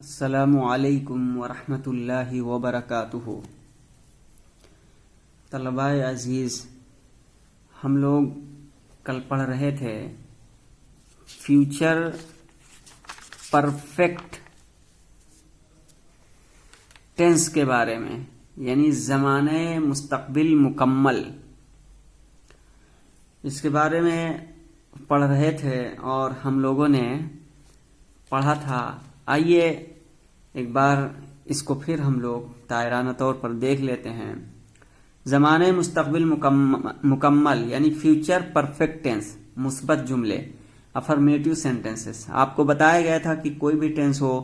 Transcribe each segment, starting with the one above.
السلام علیکم ورحمۃ اللہ وبرکاتہ۔ طلباء عزیز، ہم لوگ کل پڑھ رہے تھے فیوچر پرفیکٹ ٹینس کے بارے میں، یعنی زمانہ مستقبل مکمل، اس کے بارے میں پڑھ رہے تھے اور ہم لوگوں نے پڑھا تھا۔ آئیے ایک بار اس کو پھر ہم لوگ دائرانہ طور پر دیکھ لیتے ہیں۔ زمانہ مستقبل مکمل یعنی فیوچر پرفیکٹ ٹینس، مثبت جملے، افرمیٹیو سینٹینسز۔ آپ کو بتایا گیا تھا کہ کوئی بھی ٹینس ہو،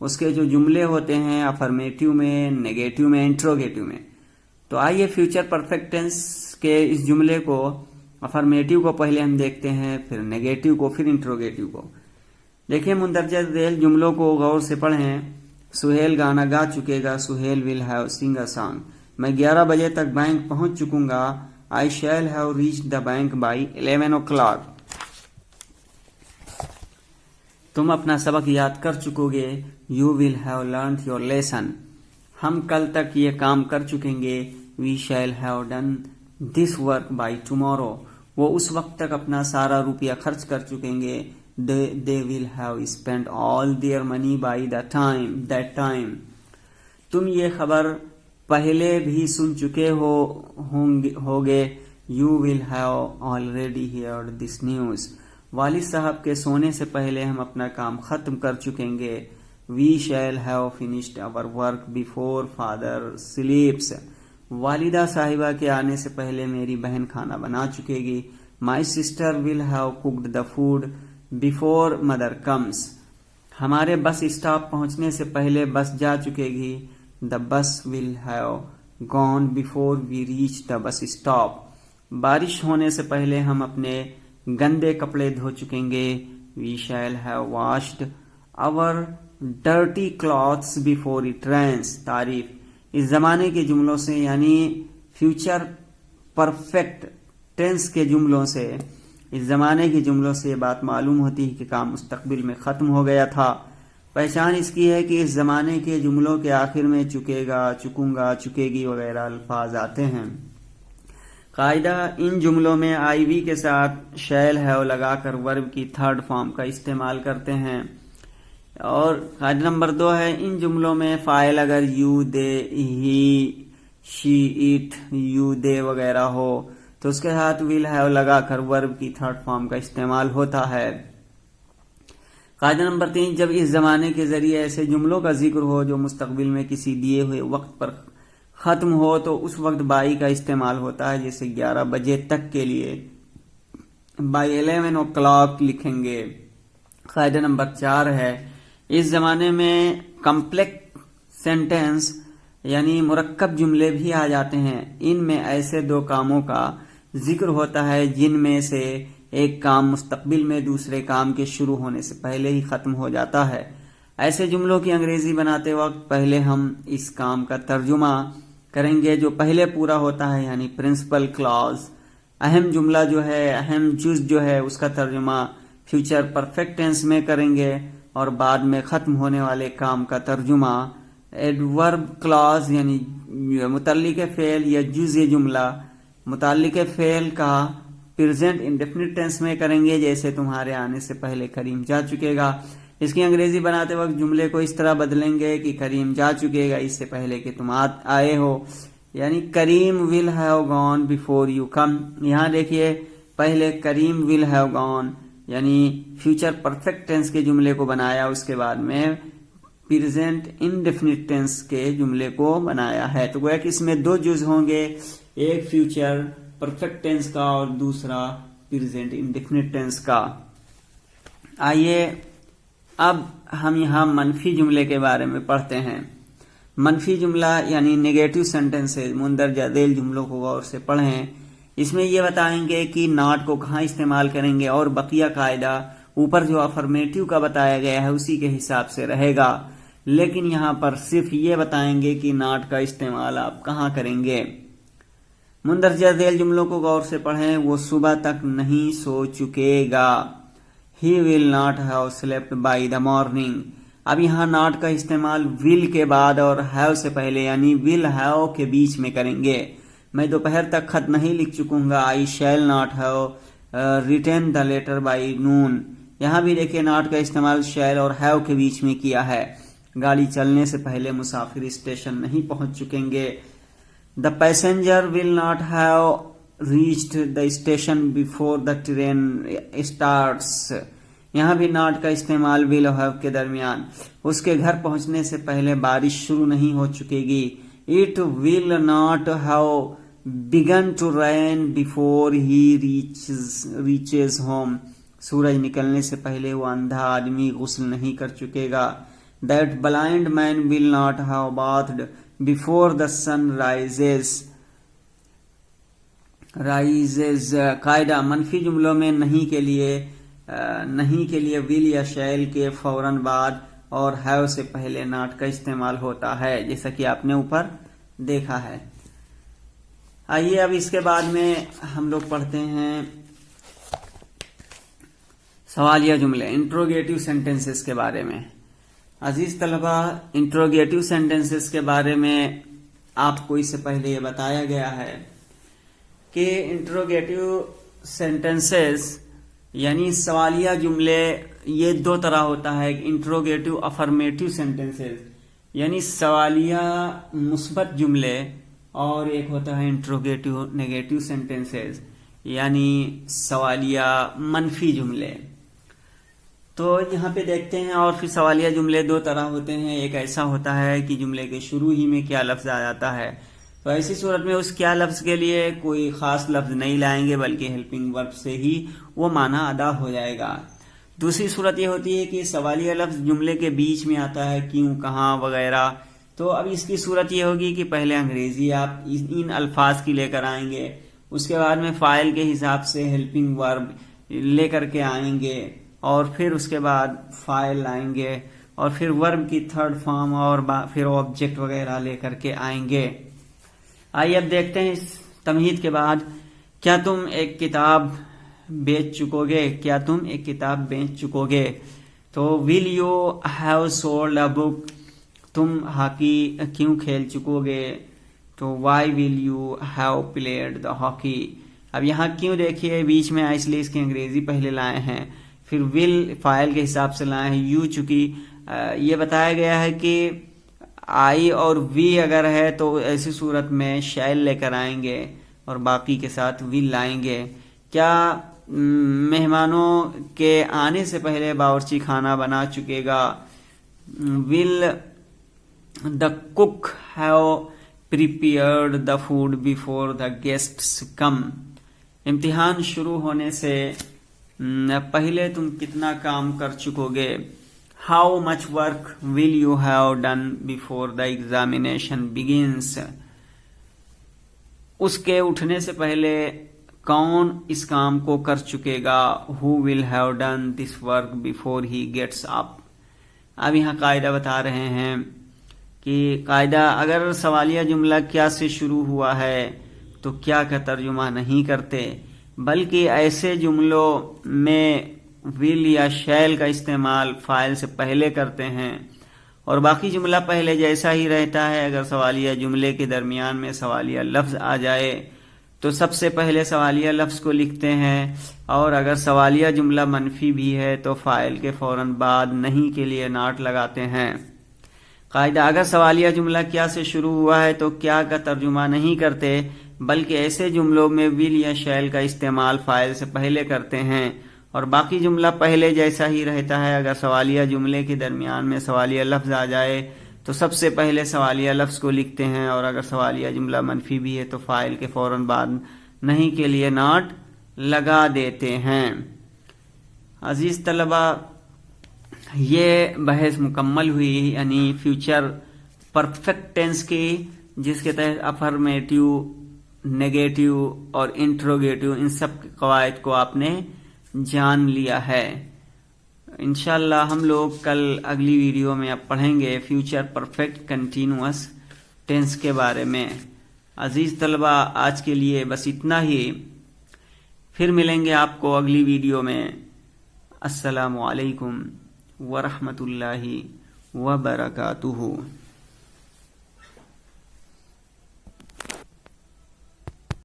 اس کے جو جملے ہوتے ہیں افرمیٹیو میں، نیگیٹو میں، انٹروگیٹو میں۔ تو آئیے فیوچر پرفیکٹ ٹینس کے اس جملے کو، افرمیٹیو کو پہلے ہم دیکھتے ہیں، پھر نیگیٹو کو، پھر انٹروگیٹو کو۔ دیکھیں مندرجہ ذیل جملوں کو غور سے پڑھیں۔ سہیل گانا گا چکے گا، سہیل ول ہیو سنگ اے سانگ۔ میں 11 بجے تک بینک پہنچ چکوں گا، I shall have reach the bank by 11 o'clock۔ تم اپنا سبق یاد کر چکو گے، you will have learned your lesson. ہم کل تک یہ کام کر چکیں گے، we shall have done this work by tomorrow. وہ اس وقت تک اپنا سارا روپیہ خرچ کر چکیں گے، they will have spent all their money by that time۔ تم یہ خبر پہلے بھی سن چکے ہوگے، you will have already heard this news۔ والد صاحب کے سونے سے پہلے ہم اپنا کام ختم کر چکیں گے، we shall have finished our work before father sleeps۔ والدہ صاحبہ کے آنے سے پہلے میری بہن کھانا بنا چکے گی، my sister will have cooked the food before mother comes۔ ہمارے بس اسٹاپ پہنچنے سے پہلے بس جا چکے گی، the bus will have gone before we reach the bus stop۔ بارش ہونے سے پہلے ہم اپنے گندے کپڑے دھو چکیں گے، we shall have washed our dirty clothes before it rains۔ تعریف: اس زمانے کے جملوں سے یعنی فیوچر پرفیکٹ ٹینس کے جملوں سے، اس زمانے کے جملوں سے یہ بات معلوم ہوتی ہے کہ کام مستقبل میں ختم ہو گیا تھا۔ پہچان اس کی ہے کہ اس زمانے کے جملوں کے آخر میں چکے گا، چکوں گا، چکے گی وغیرہ الفاظ آتے ہیں۔ قاعدہ: ان جملوں میں آئی وی کے ساتھ شیل ہیو لگا کر ورب کی تھرڈ فارم کا استعمال کرتے ہیں۔ اور قاعدہ نمبر 2 ہے، ان جملوں میں فاعل اگر you, they, he, she, it, you, they وغیرہ ہو تو اس کے ساتھ ول ہیو لگا کر ورب کی تھرڈ فارم کا استعمال ہوتا ہے۔ قاعدہ نمبر 3، جب اس زمانے کے ذریعے ایسے جملوں کا ذکر ہو جو مستقبل میں کسی دیے ہوئے وقت پر ختم ہو تو اس وقت بائی کا استعمال ہوتا ہے، جیسے 11 بجے تک کے لیے بائی 11 o'clock لکھیں گے۔ قاعدہ نمبر 4 ہے، اس زمانے میں کمپلیکس سینٹینس یعنی مرکب جملے بھی آ جاتے ہیں۔ ان میں ایسے 2 کاموں کا ذکر ہوتا ہے جن میں سے ایک کام مستقبل میں دوسرے کام کے شروع ہونے سے پہلے ہی ختم ہو جاتا ہے۔ ایسے جملوں کی انگریزی بناتے وقت پہلے ہم اس کام کا ترجمہ کریں گے جو پہلے پورا ہوتا ہے، یعنی پرنسپل کلاز۔ اہم جملہ جو ہے، اہم جز جو ہے، اس کا ترجمہ فیوچر پرفیکٹ ٹینس میں کریں گے، اور بعد میں ختم ہونے والے کام کا ترجمہ ایڈورب کلاز یعنی متعلق فعل یا جزء جملہ متعلق فعل کا پریزنٹ انڈیفینٹ ٹینس میں کریں گے، جیسے تمہارے آنے سے پہلے کریم جا چکے گا۔ اس کی انگریزی بناتے وقت جملے کو اس طرح بدلیں گے کہ کریم جا چکے گا اس سے پہلے کہ تم آئے ہو، یعنی Karim will have gone before you come. یہاں دیکھیے پہلے کریم ول ہیو گون یعنی فیوچر پرفیکٹ ٹینس کے جملے کو بنایا، اس کے بعد میں پریزنٹ انڈیفینٹ ٹینس کے جملے کو بنایا ہے۔ تو گویا کہ اس میں 2 جز ہوں گے، ایک فیوچر پرفیکٹ ٹینس کا اور دوسرا پریزنٹ انڈیفینٹ ٹینس کا۔ آئیے اب ہم یہاں منفی جملے کے بارے میں پڑھتے ہیں۔ منفی جملہ یعنی نیگیٹو سینٹینسز، مندرجہ ذیل جملوں کو غور سے پڑھیں۔ اس میں یہ بتائیں گے کہ ناٹ کو کہاں استعمال کریں گے، اور بقیہ قاعدہ اوپر جو افرمیٹیو کا بتایا گیا ہے اسی کے حساب سے رہے گا، لیکن یہاں پر صرف یہ بتائیں گے کہ ناٹ کا استعمال آپ کہاں کریں گے۔ مندرجہ ذیل جملوں کو غور سے پڑھیں۔ وہ صبح تک نہیں سو چکے گا، He will not have slept by the morning۔ اب یہاں ناٹ کا استعمال ول کے بعد اور ہیو سے پہلے یعنی ول ہیو کے بیچ میں کریں گے. میں دوپہر تک خط نہیں لکھ چکوں گا. I shall not have written the letter by noon. یہاں بھی دیکھیں ناٹ کا استعمال شیل اور ہیو کے بیچ میں کیا ہے. گاڑی چلنے سے پہلے مسافر اسٹیشن نہیں پہنچ چکیں گے. دا passenger will not have reached the station before the train starts. یہاں بھی ناٹ کا استعمال ول اور ہیو کے درمیان. اس کے گھر پہنچنے سے پہلے بارش شروع نہیں ہو چکے گی. It will not have began to rain before he reaches home. سورج نکلنے سے پہلے وہ اندھا آدمی غسل نہیں کر چکے گا. That blind man will not have bathed before the sun rises. قاعدہ منفی جملوں میں نہیں کے لیے ول یا شیل کے فوراً بعد اور ہیو سے پہلے ناٹ کا استعمال ہوتا ہے، جیسا کہ آپ نے اوپر دیکھا ہے. آئیے اب اس کے بعد میں ہم لوگ پڑھتے ہیں سوالیہ جملے، انٹروگیٹو سینٹینسز کے بارے میں. عزیز طلبہ، انٹروگیٹو سینٹینسز کے بارے میں آپ کو اس سے پہلے یہ بتایا گیا ہے کہ انٹروگیٹو سینٹینسز یعنی سوالیہ جملے یہ دو طرح ہوتا ہے. انٹروگیٹو افرمیٹو سینٹینسز یعنی سوالیہ مثبت جملے، اور ایک ہوتا ہے انٹروگیٹو نیگیٹو سینٹینسز یعنی سوالیہ منفی جملے. تو یہاں پہ دیکھتے ہیں، اور پھر سوالیہ جملے دو طرح ہوتے ہیں. ایک ایسا ہوتا ہے کہ جملے کے شروع ہی میں کیا لفظ آ جاتا ہے، تو ایسی صورت میں اس کیا لفظ کے لیے کوئی خاص لفظ نہیں لائیں گے بلکہ ہیلپنگ ورب سے ہی وہ معنی ادا ہو جائے گا. دوسری صورت یہ ہوتی ہے کہ سوالیہ لفظ جملے کے بیچ میں آتا ہے، کیوں، کہاں وغیرہ. تو اب اس کی صورت یہ ہوگی کہ پہلے انگریزی آپ ان الفاظ کی لے کر آئیں گے، اس کے بعد میں فاعل کے حساب سے ہیلپنگ ورب لے کر کے آئیں گے، اور پھر اس کے بعد فاعل لائیں گے، اور پھر ورب کی تھرڈ فارم اور پھر آبجیکٹ وغیرہ لے کر کے آئیں گے. آئیے اب دیکھتے ہیں اس تمہید کے بعد، کیا تم ایک کتاب بیچ چکو گے؟ تو will you have sold a book. تم ہاکی کیوں کھیل چکو گے؟ تو why will you have played the hockey. اب یہاں کیوں دیکھیے بیچ میں اس لیے اس کی انگریزی پہلے لائے ہیں، پھر ول فاعل کے حساب سے لائے ہیں. یو چونکہ یہ بتایا گیا ہے کہ آئی اور وی اگر ہے تو ایسی صورت میں شیل لے کر آئیں گے اور باقی کے ساتھ ول لائیں گے. کیا مہمانوں کے آنے سے پہلے باورچی خانہ بنا چکے گا؟ Will the cook have prepared the food before the guests come. امتحان شروع ہونے سے پہلے تم کتنا کام کر چکو گے؟ How much work will you have done before the examination begins. اس کے اٹھنے سے پہلے کون اس کام کو کر چکے گا؟ Who will have done this work before he gets up. اب یہاں قاعدہ بتا رہے ہیں کہ قاعدہ اگر سوالیہ جملہ کیا سے شروع ہوا ہے تو کیا کا ترجمہ نہیں کرتے بلکہ ایسے جملوں میں ول یا شیل کا استعمال فاعل سے پہلے کرتے ہیں اور باقی جملہ پہلے جیسا ہی رہتا ہے. اگر سوالیہ جملے کے درمیان میں سوالیہ لفظ آ جائے تو سب سے پہلے سوالیہ لفظ کو لکھتے ہیں، اور اگر سوالیہ جملہ منفی بھی ہے تو فاعل کے فوراً بعد نہیں کے لیے ناٹ لگاتے ہیں. قاعدہ اگر سوالیہ جملہ کیا سے شروع ہوا ہے تو کیا کا ترجمہ نہیں کرتے بلکہ ایسے جملوں میں ول یا شیل کا استعمال فاعل سے پہلے کرتے ہیں اور باقی جملہ پہلے جیسا ہی رہتا ہے. اگر سوالیہ جملے کے درمیان میں سوالیہ لفظ آ جائے تو سب سے پہلے سوالیہ لفظ کو لکھتے ہیں، اور اگر سوالیہ جملہ منفی بھی ہے تو فاعل کے فوراً بعد نہیں کے لیے ناٹ لگا دیتے ہیں. عزیز طلبہ، یہ بحث مکمل ہوئی یعنی فیوچر پرفیکٹ ٹینس کی، جس کے تحت افرمیٹیو، نیگیٹو اور انٹروگیٹو ان سب قواعد کو آپ نے جان لیا ہے. انشاءاللہ ہم لوگ کل اگلی ویڈیو میں اب پڑھیں گے فیوچر پرفیکٹ کنٹینوس ٹینس کے بارے میں. عزیز طلبہ، آج کے لیے بس اتنا ہی، پھر ملیں گے آپ کو اگلی ویڈیو میں. السلام علیکم ورحمۃ اللہ وبرکاتہ.